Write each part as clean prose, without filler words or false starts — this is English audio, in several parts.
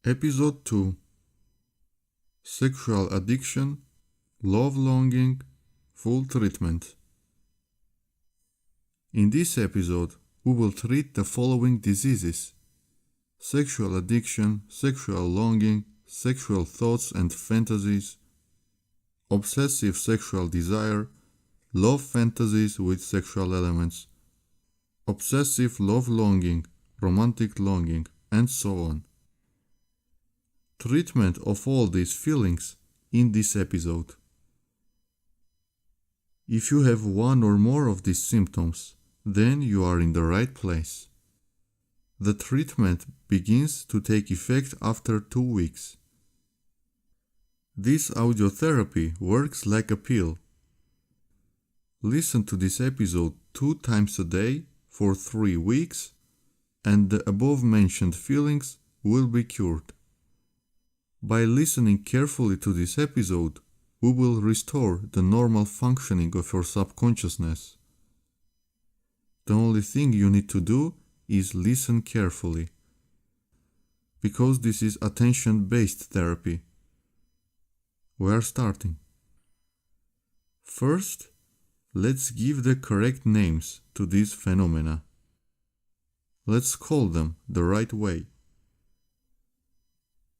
Episode 2: Sexual Addiction, Love Longing, Full Treatment. In this episode, we will treat the following diseases: sexual addiction, sexual longing, sexual thoughts and fantasies, obsessive sexual desire, love fantasies with sexual elements, obsessive love longing, romantic longing, and so on. Treatment of all these feelings in this episode. If you have one or more of these symptoms, then you are in the right place. The treatment begins to take effect after 2 weeks. This audiotherapy works like a pill. Listen to this episode 2 times a day for 3 weeks, and the above-mentioned feelings will be cured. By listening carefully to this episode, we will restore the normal functioning of your subconsciousness. The only thing you need to do is listen carefully, because this is attention-based therapy. We are starting. First, let's give the correct names to these phenomena. Let's call them the right way.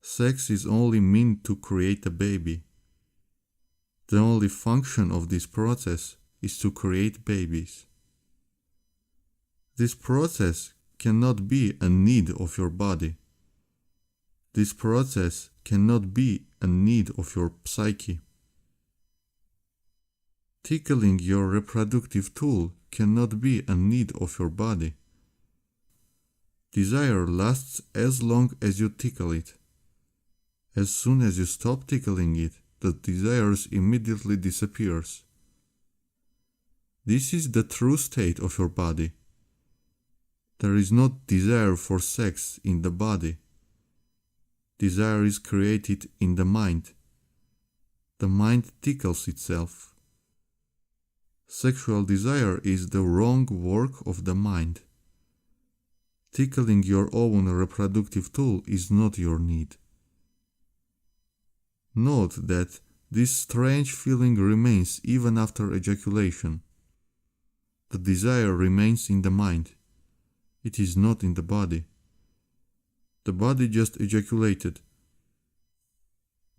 Sex is only meant to create a baby. The only function of this process is to create babies. This process cannot be a need of your body. This process cannot be a need of your psyche. Tickling your reproductive tool cannot be a need of your body. Desire lasts as long as you tickle it. As soon as you stop tickling it, the desire immediately disappears. This is the true state of your body. There is no desire for sex in the body. Desire is created in the mind. The mind tickles itself. Sexual desire is the wrong work of the mind. Tickling your own reproductive tool is not your need. Note that this strange feeling remains even after ejaculation. The desire remains in the mind. It is not in the body. The body just ejaculated.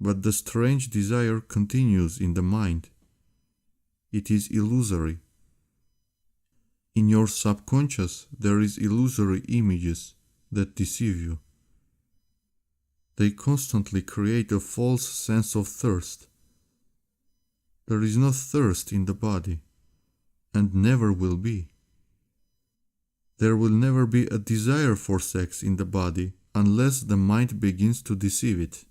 But the strange desire continues in the mind. It is illusory. In your subconscious, there is illusory images that deceive you. They constantly create a false sense of thirst. There is no thirst in the body, and never will be. There will never be a desire for sex in the body unless the mind begins to deceive it.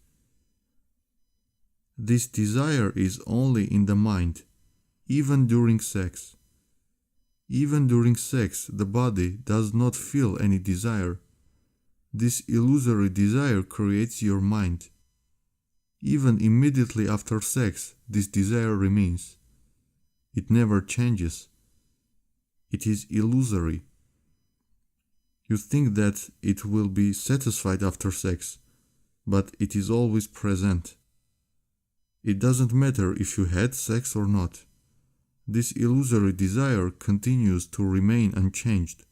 This desire is only in the mind, even during sex. Even during sex, the body does not feel any desire. This illusory desire creates your mind. Even immediately after sex, this desire remains. It never changes. It is illusory. You think that it will be satisfied after sex, but it is always present. It doesn't matter if you had sex or not. This illusory desire continues to remain unchanged.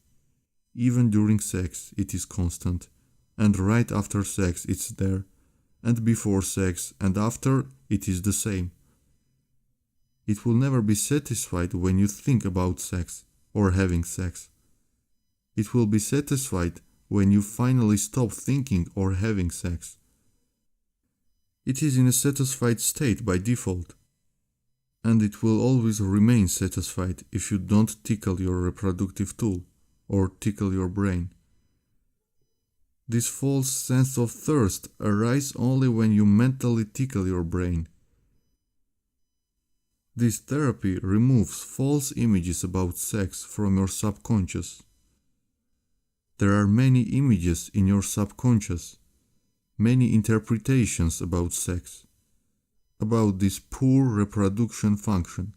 Even during sex, it is constant, and right after sex, it's there, and before sex and after, it is the same. It will never be satisfied when you think about sex or having sex. It will be satisfied when you finally stop thinking or having sex. It is in a satisfied state by default, and it will always remain satisfied if you don't tickle your reproductive tool or tickle your brain. This false sense of thirst arises only when you mentally tickle your brain. This therapy removes false images about sex from your subconscious. There are many images in your subconscious, many interpretations about sex, about this poor reproduction function.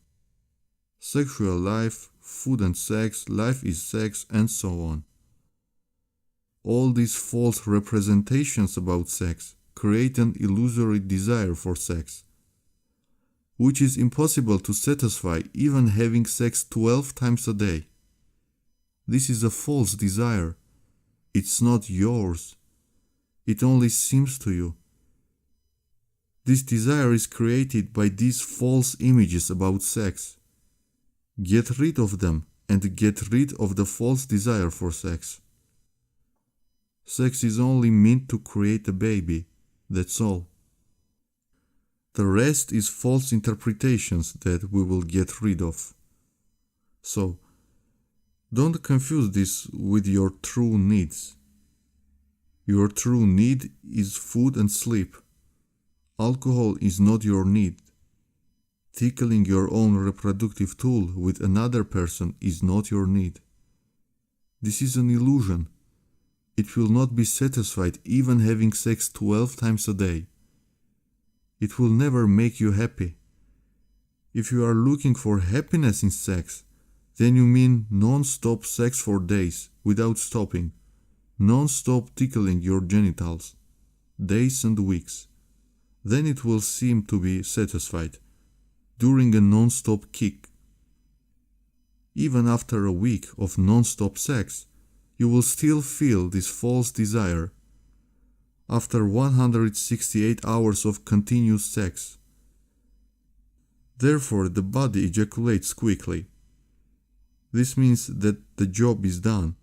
Sexual life, food and sex, life is sex, and so on. All these false representations about sex create an illusory desire for sex, which is impossible to satisfy even having sex 12 times a day. This is a false desire. It's not yours. It only seems to you. This desire is created by these false images about sex. Get rid of them and get rid of the false desire for sex. Sex is only meant to create a baby, that's all. The rest is false interpretations that we will get rid of. So, don't confuse this with your true needs. Your true need is food and sleep. Alcohol is not your need. Tickling your own reproductive tool with another person is not your need. This is an illusion. It will not be satisfied even having sex 12 times a day. It will never make you happy. If you are looking for happiness in sex, then you mean non-stop sex for days without stopping, non-stop tickling your genitals, days and weeks. Then it will seem to be satisfied during a non-stop kick. Even after a week of non-stop sex, you will still feel this false desire. After 168 hours of continuous sex. Therefore, the body ejaculates quickly. This means that the job is done,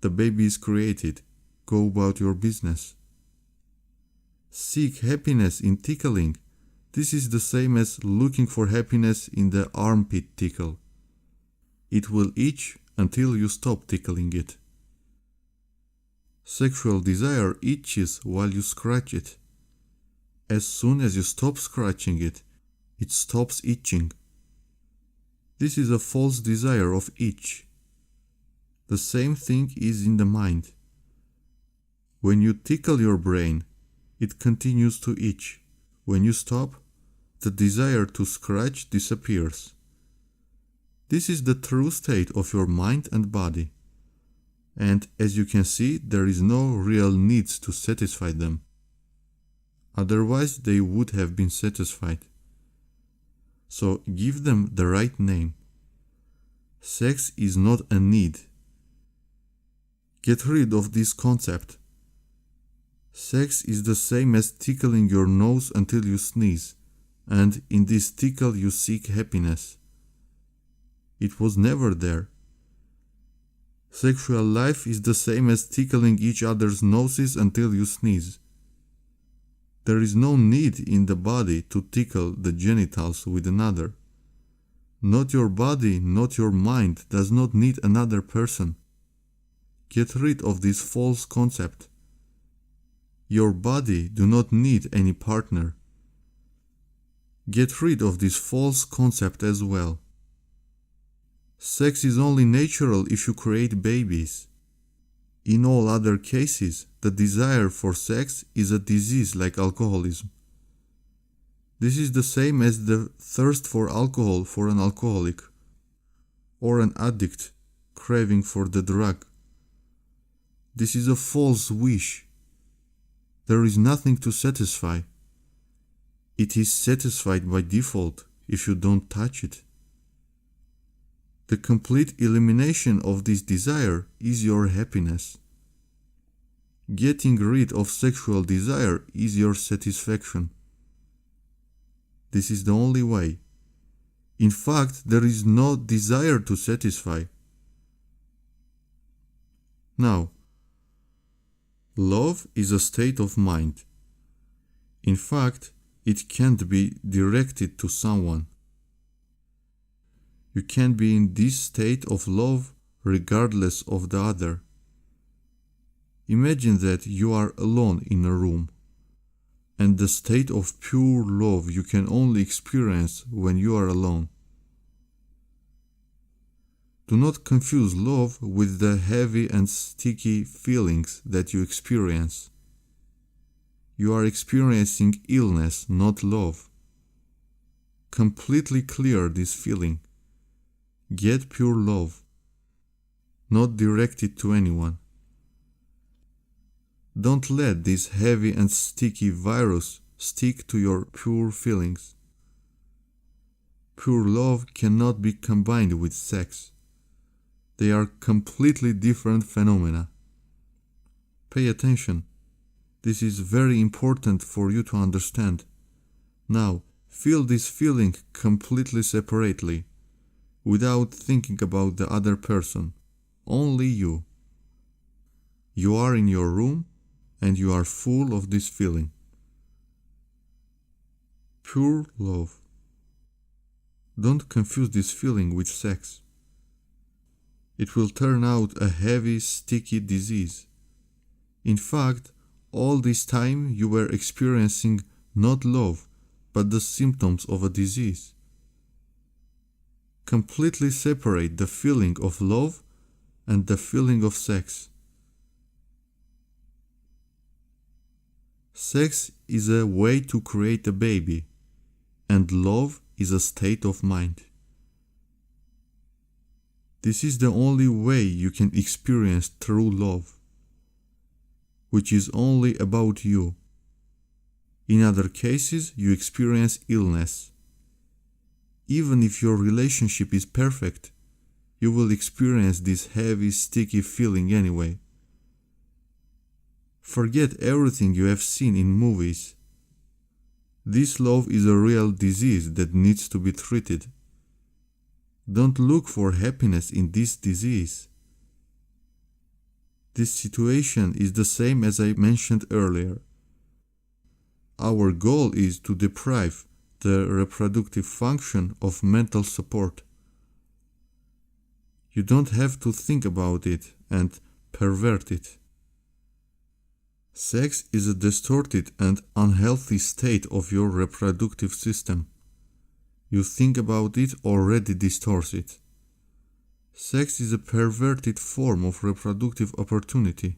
the baby is created, go about your business. Seek happiness in tickling. This is the same as looking for happiness in the armpit tickle. It will itch until you stop tickling it. Sexual desire itches while you scratch it. As soon as you stop scratching it, it stops itching. This is a false desire of itch. The same thing is in the mind. When you tickle your brain, it continues to itch. When you stop, the desire to scratch disappears. This is the true state of your mind and body. And as you can see, there is no real needs to satisfy them. Otherwise, they would have been satisfied. So give them the right name. Sex is not a need. Get rid of this concept. Sex is the same as tickling your nose until you sneeze, and in this tickle you seek happiness. It was never there. Sexual life is the same as tickling each other's noses until you sneeze. There is no need in the body to tickle the genitals with another. Not your body, not your mind does not need another person. Get rid of this false concept. Your body do not need any partner. Get rid of this false concept as well. Sex is only natural if you create babies. In all other cases, the desire for sex is a disease like alcoholism. This is the same as the thirst for alcohol for an alcoholic, or an addict craving for the drug. This is a false wish. There is nothing to satisfy. It is satisfied by default if you don't touch it. The complete elimination of this desire is your happiness. Getting rid of sexual desire is your satisfaction. This is the only way. In fact, there is no desire to satisfy. Now, love is a state of mind. In fact, it can't be directed to someone. You can be in this state of love regardless of the other. Imagine that you are alone in a room, and the state of pure love you can only experience when you are alone. Do not confuse love with the heavy and sticky feelings that you experience. You are experiencing illness, not love. Completely clear this feeling. Get pure love, not directed to anyone. Don't let this heavy and sticky virus stick to your pure feelings. Pure love cannot be combined with sex. They are completely different phenomena. Pay attention. This is very important for you to understand. Now, feel this feeling completely separately, without thinking about the other person, only you. You are in your room and you are full of this feeling. Pure love. Don't confuse this feeling with sex. It will turn out a heavy, sticky disease. In fact, all this time you were experiencing not love, but the symptoms of a disease. Completely separate the feeling of love and the feeling of sex. Sex is a way to create a baby, and love is a state of mind. This is the only way you can experience true love, which is only about you. In other cases, you experience illness. Even if your relationship is perfect, you will experience this heavy, sticky feeling anyway. Forget everything you have seen in movies. This love is a real disease that needs to be treated. Don't look for happiness in this disease. This situation is the same as I mentioned earlier. Our goal is to deprive the reproductive function of mental support. You don't have to think about it and pervert it. Sex is a distorted and unhealthy state of your reproductive system. You think about it already distorts it. Sex is a perverted form of reproductive opportunity.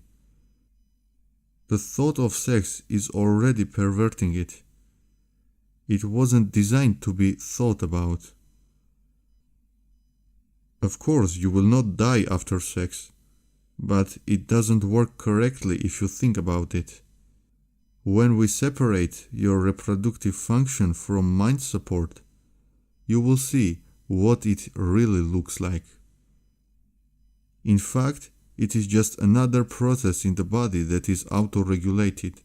The thought of sex is already perverting it. It wasn't designed to be thought about. Of course, you will not die after sex, but it doesn't work correctly if you think about it. When we separate your reproductive function from mind support, you will see what it really looks like. In fact, it is just another process in the body that is auto-regulated.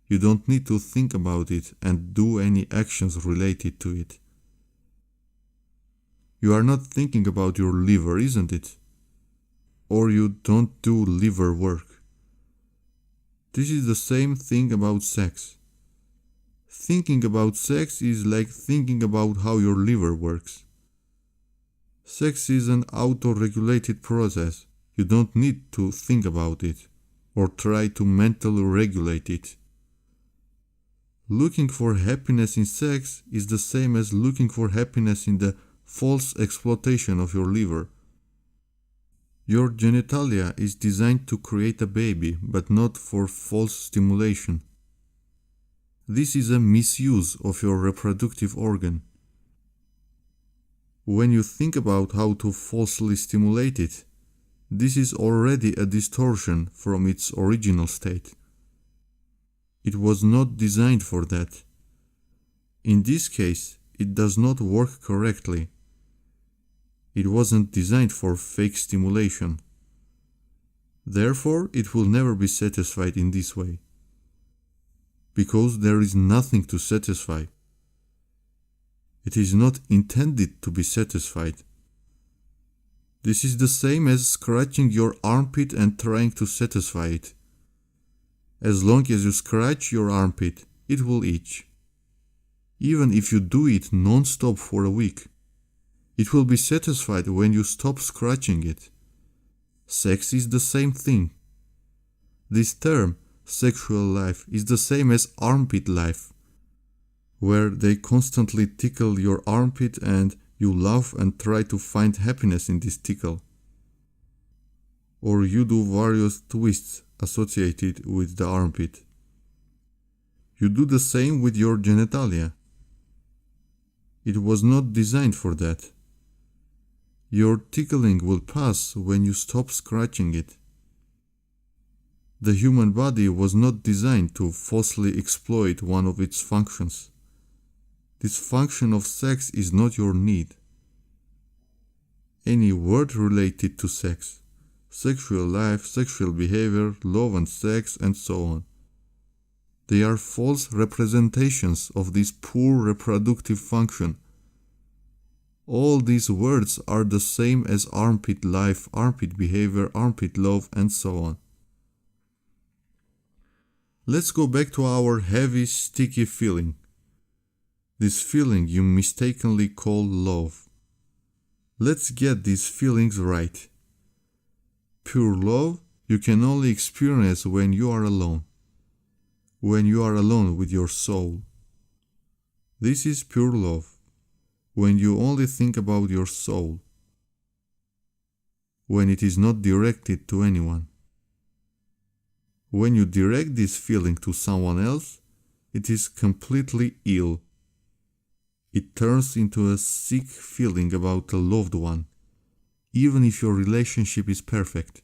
You don't need to think about it and do any actions related to it. You are not thinking about your liver, isn't it? Or you don't do liver work. This is the same thing about sex. Thinking about sex is like thinking about how your liver works. Sex is an auto-regulated process. You don't need to think about it or try to mentally regulate it. Looking for happiness in sex is the same as looking for happiness in the false exploitation of your liver. Your genitalia is designed to create a baby, but not for false stimulation. This is a misuse of your reproductive organ. When you think about how to falsely stimulate it, this is already a distortion from its original state. It was not designed for that. In this case, it does not work correctly. It wasn't designed for fake stimulation. Therefore, it will never be satisfied in this way. Because there is nothing to satisfy. It is not intended to be satisfied. This is the same as scratching your armpit and trying to satisfy it. As long as you scratch your armpit, it will itch. Even if you do it non-stop for a week, it will be satisfied when you stop scratching it. Sex is the same thing. This term, sexual life, is the same as armpit life, where they constantly tickle your armpit and you laugh and try to find happiness in this tickle. Or you do various twists associated with the armpit. You do the same with your genitalia. It was not designed for that. Your tickling will pass when you stop scratching it. The human body was not designed to falsely exploit one of its functions. This function of sex is not your need. Any word related to sex, sexual life, sexual behavior, love and sex, and so on. They are false representations of this poor reproductive function. All these words are the same as armpit life, armpit behavior, armpit love, and so on. Let's go back to our heavy, sticky feeling. This feeling you mistakenly call love. Let's get these feelings right. Pure love you can only experience when you are alone. When you are alone with your soul. This is pure love. When you only think about your soul. When it is not directed to anyone. When you direct this feeling to someone else, it is completely ill. It turns into a sick feeling about a loved one, even if your relationship is perfect.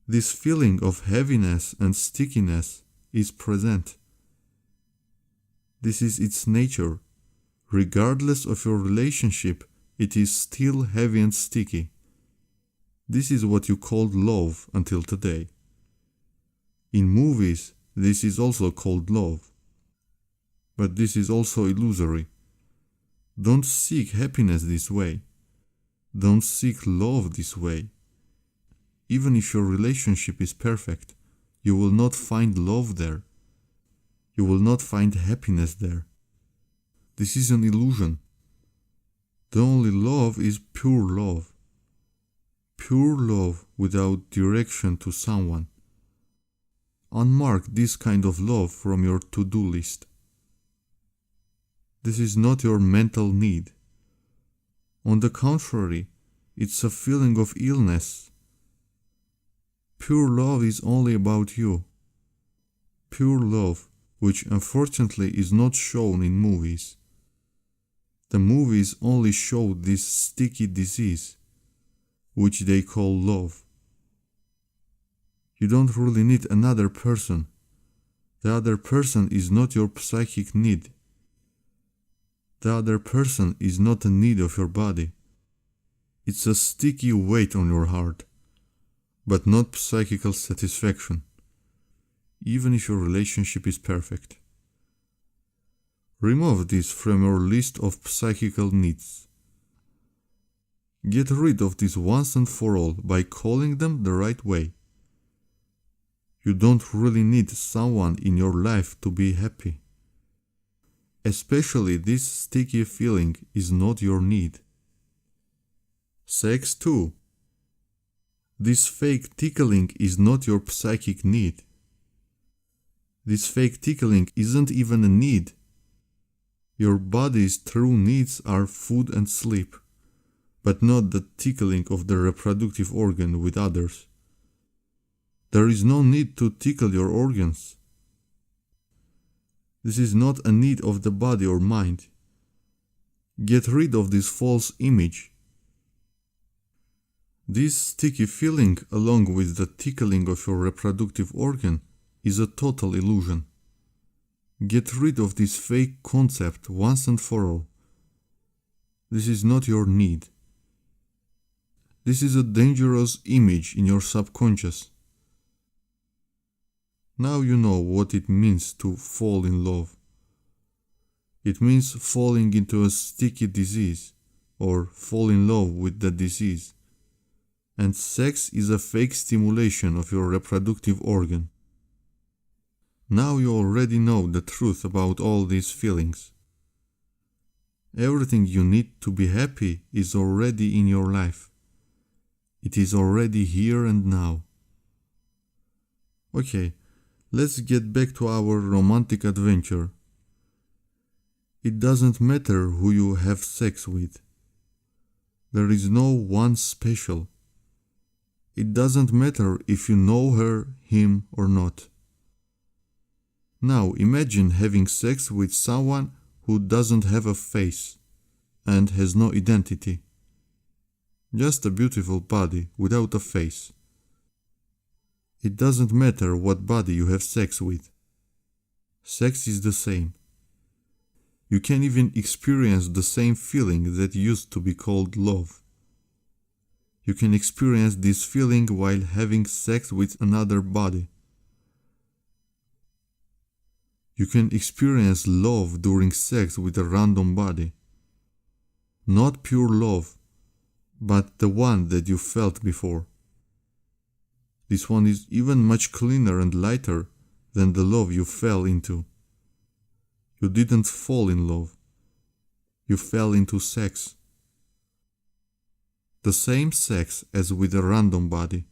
This feeling of heaviness and stickiness is present. This is its nature. Regardless of your relationship, it is still heavy and sticky. This is what you called love until today. In movies, this is also called love. But this is also illusory. Don't seek happiness this way. Don't seek love this way. Even if your relationship is perfect, you will not find love there. You will not find happiness there. This is an illusion. The only love is pure love. Pure love without direction to someone. Unmark this kind of love from your to-do list. This is not your mental need. On the contrary, it's a feeling of illness. Pure love is only about you. Pure love, which unfortunately is not shown in movies. The movies only show this sticky disease, which they call love. You don't really need another person. The other person is not your psychic need. The other person is not a need of your body. It's a sticky weight on your heart, but not psychical satisfaction, even if your relationship is perfect. Remove this from your list of psychical needs. Get rid of this once and for all by calling them the right way. You don't really need someone in your life to be happy. Especially this sticky feeling is not your need. Sex too. This fake tickling is not your psychic need. This fake tickling isn't even a need. Your body's true needs are food and sleep, but not the tickling of the reproductive organ with others. There is no need to tickle your organs. This is not a need of the body or mind. Get rid of this false image. This sticky feeling, along with the tickling of your reproductive organ, is a total illusion. Get rid of this fake concept once and for all. This is not your need. This is a dangerous image in your subconscious. Now you know what it means to fall in love. It means falling into a sticky disease, or fall in love with the disease. And sex is a fake stimulation of your reproductive organ. Now you already know the truth about all these feelings. Everything you need to be happy is already in your life. It is already here and now. Okay, let's get back to our romantic adventure. It doesn't matter who you have sex with. There is no one special. It doesn't matter if you know her, him, or not. Now imagine having sex with someone who doesn't have a face and has no identity. Just a beautiful body without a face. It doesn't matter what body you have sex with. Sex is the same. You can even experience the same feeling that used to be called love. You can experience this feeling while having sex with another body. You can experience love during sex with a random body. Not pure love, but the one that you felt before. This one is even much cleaner and lighter than the love you fell into. You didn't fall in love. You fell into sex. The same sex as with a random body.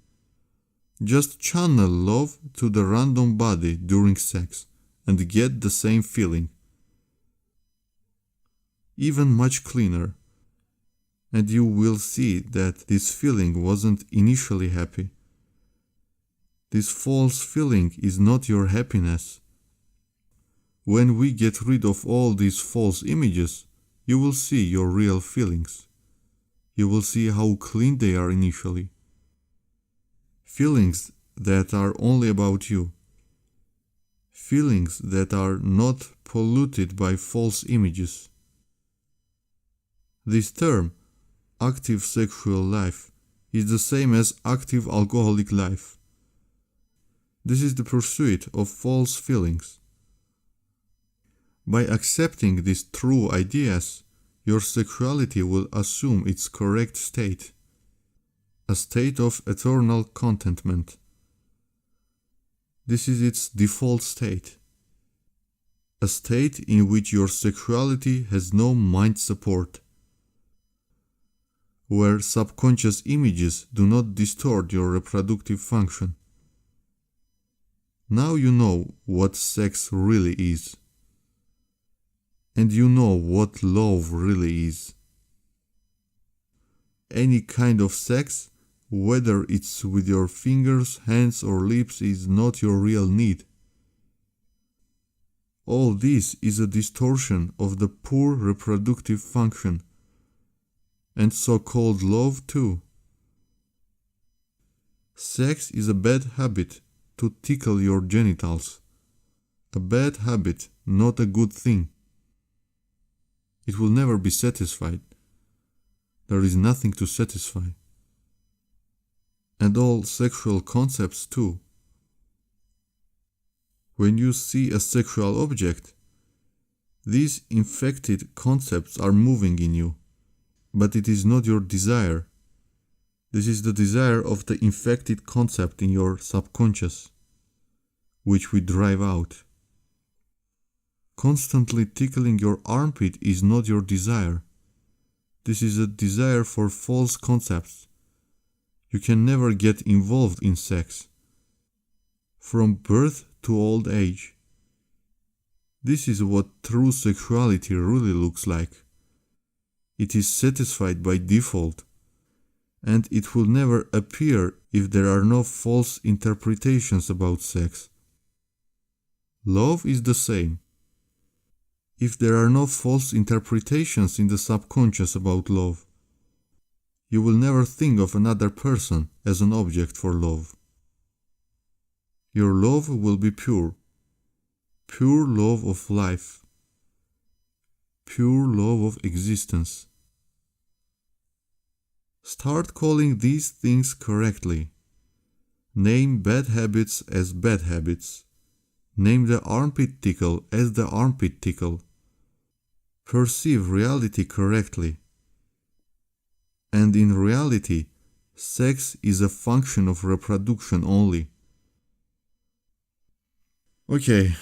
Just channel love to the random body during sex and get the same feeling. Even much cleaner. And you will see that this feeling wasn't initially happy. This false feeling is not your happiness. When we get rid of all these false images, you will see your real feelings. You will see how clean they are initially. Feelings that are only about you. Feelings that are not polluted by false images. This term, active sexual life, is the same as active alcoholic life. This is the pursuit of false feelings. By accepting these true ideas, your sexuality will assume its correct state, a state of eternal contentment. This is its default state, a state in which your sexuality has no mind support, where subconscious images do not distort your reproductive function. Now you know what sex really is. And you know what love really is. Any kind of sex, whether it's with your fingers, hands or lips, is not your real need. All this is a distortion of the poor reproductive function, and so-called love too. Sex is a bad habit to tickle your genitals. A bad habit, not a good thing. It will never be satisfied. There is nothing to satisfy. And all sexual concepts too. When you see a sexual object, these infected concepts are moving in you, but it is not your desire. This is the desire of the infected concept in your subconscious, which we drive out. Constantly tickling your armpit is not your desire. This is a desire for false concepts. You can never get involved in sex. From birth to old age. This is what true sexuality really looks like. It is satisfied by default, and it will never appear if there are no false interpretations about sex. Love is the same. If there are no false interpretations in the subconscious about love, you will never think of another person as an object for love. Your love will be pure. Pure love of life. Pure love of existence. Start calling these things correctly. Name bad habits as bad habits. Name the armpit tickle as the armpit tickle. Perceive reality correctly. And in reality, sex is a function of reproduction only. Okay,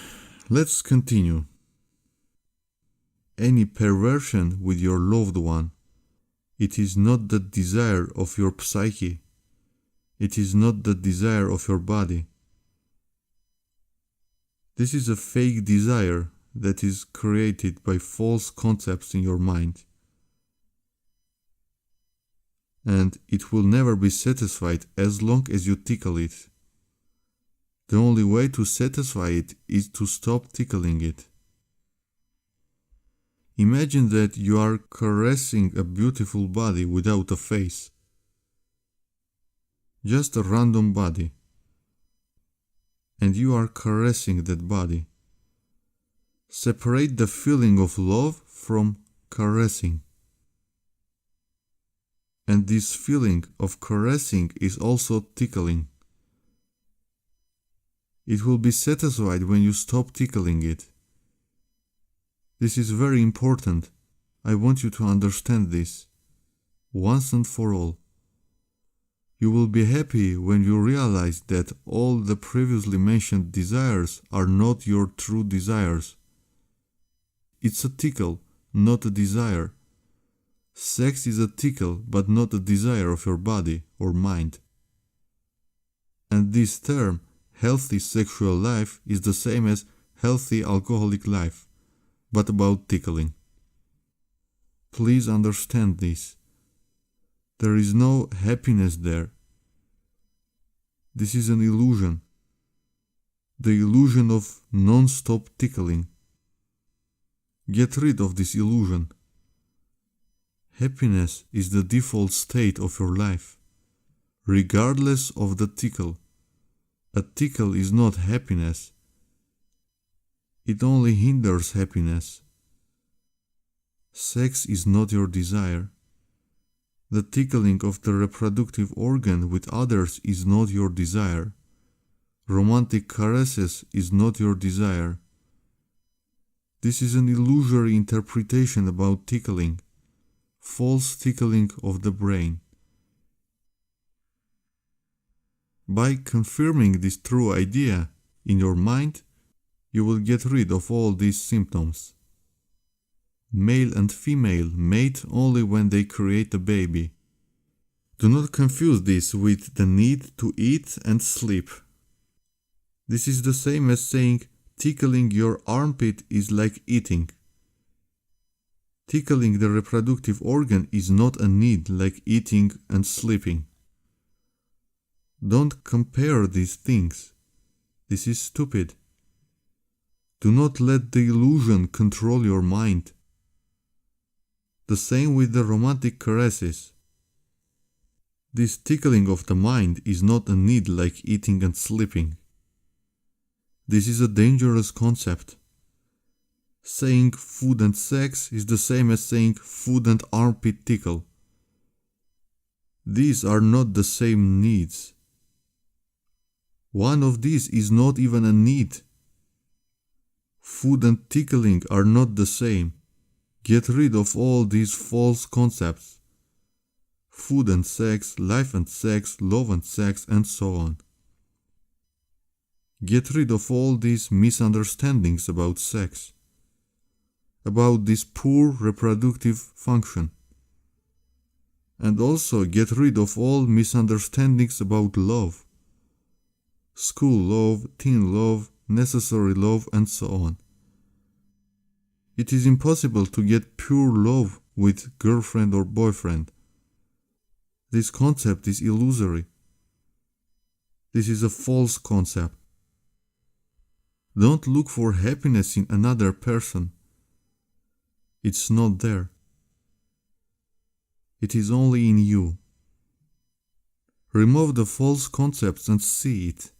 let's continue. Any perversion with your loved one, it is not the desire of your psyche. It is not the desire of your body. This is a fake desire that is created by false concepts in your mind. And it will never be satisfied as long as you tickle it. The only way to satisfy it is to stop tickling it. Imagine that you are caressing a beautiful body without a face. Just a random body. and you are caressing that body. Separate the feeling of love from caressing. And this feeling of caressing is also tickling. It will be satisfied when you stop tickling it. This is very important. I want you to understand this once and for all. You will be happy when you realize that all the previously mentioned desires are not your true desires. It's a tickle, not a desire. Sex is a tickle, but not a desire of your body or mind. And this term, healthy sexual life, is the same as healthy alcoholic life, but about tickling. Please understand this. There is no happiness there. This is an illusion. The illusion of non-stop tickling. Get rid of this illusion. Happiness is the default state of your life, regardless of the tickle. A tickle is not happiness. It only hinders happiness. Sex is not your desire. The tickling of the reproductive organ with others is not your desire. Romantic caresses is not your desire. This is an illusory interpretation about tickling, false tickling of the brain. By confirming this true idea in your mind, you will get rid of all these symptoms. Male and female mate only when they create a baby. Do not confuse this with the need to eat and sleep. This is the same as saying tickling your armpit is like eating. Tickling the reproductive organ is not a need like eating and sleeping. Don't compare these things. This is stupid. Do not let the illusion control your mind. The same with the romantic caresses. This tickling of the mind is not a need like eating and sleeping. This is a dangerous concept. Saying food and sex is the same as saying food and armpit tickle. These are not the same needs. One of these is not even a need. Food and tickling are not the same. Get rid of all these false concepts. Food and sex, life and sex, love and sex, and so on. Get rid of all these misunderstandings about sex, about this poor reproductive function. And also get rid of all misunderstandings about love. School love, teen love, necessary love, and so on. It is impossible to get pure love with girlfriend or boyfriend. This concept is illusory. This is a false concept. Don't look for happiness in another person. It's not there. It is only in you. Remove the false concepts and see it.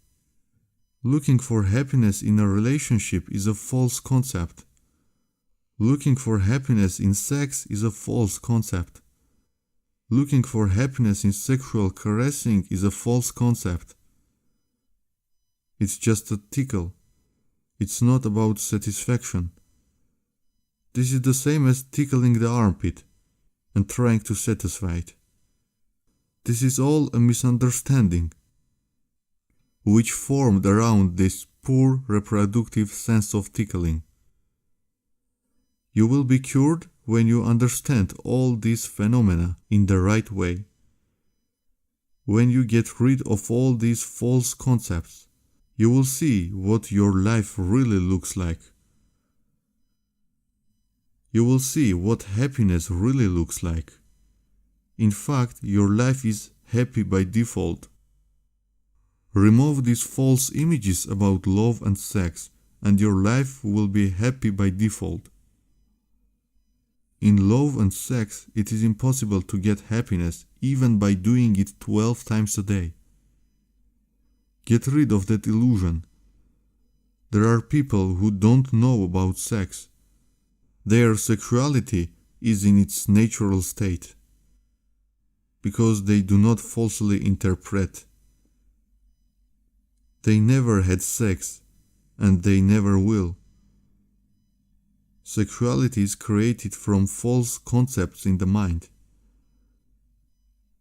Looking for happiness in a relationship is a false concept. Looking for happiness in sex is a false concept. Looking for happiness in sexual caressing is a false concept. It's just a tickle. It's not about satisfaction. This is the same as tickling the armpit and trying to satisfy it. This is all a misunderstanding, which formed around this poor reproductive sense of tickling. You will be cured when you understand all these phenomena in the right way. When you get rid of all these false concepts, you will see what your life really looks like. You will see what happiness really looks like. In fact, your life is happy by default. Remove these false images about love and sex, and your life will be happy by default. In love and sex, it is impossible to get happiness even by doing it 12 times a day. Get rid of that illusion There are people who don't know about sex. Their sexuality is in its natural state, because they do not falsely interpret. They never had sex, and they never will. Sexuality is created from false concepts in the mind.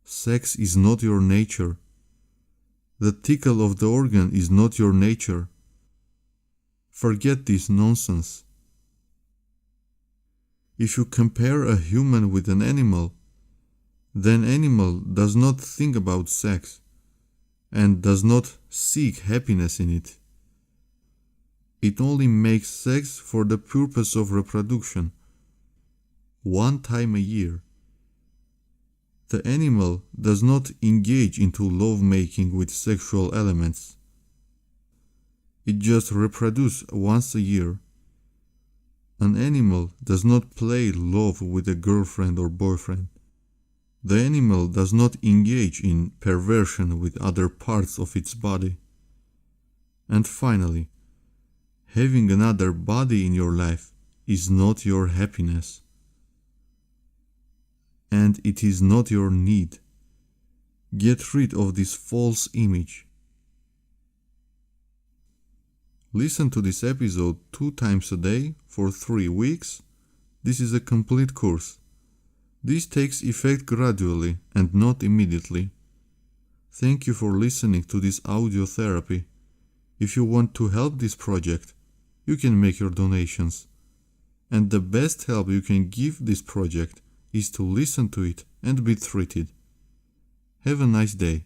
Sex is not your nature. The tickle of the organ is not your nature. Forget this nonsense. If you compare a human with an animal, then animal does not think about sex and does not seek happiness in it. It only makes sex for the purpose of reproduction, one time a year. The animal does not engage into love-making with sexual elements. It just reproduces once a year. An animal does not play love with a girlfriend or boyfriend. The animal does not engage in perversion with other parts of its body. And finally, having another body in your life is not your happiness. And it is not your need. Get rid of this false image. Listen to this episode 2 times a day for 3 weeks. This is a complete course. This takes effect gradually and not immediately. Thank you for listening to this audio therapy. If you want to help this project, you can make your donations. And the best help you can give this project is to listen to it and be treated. Have a nice day.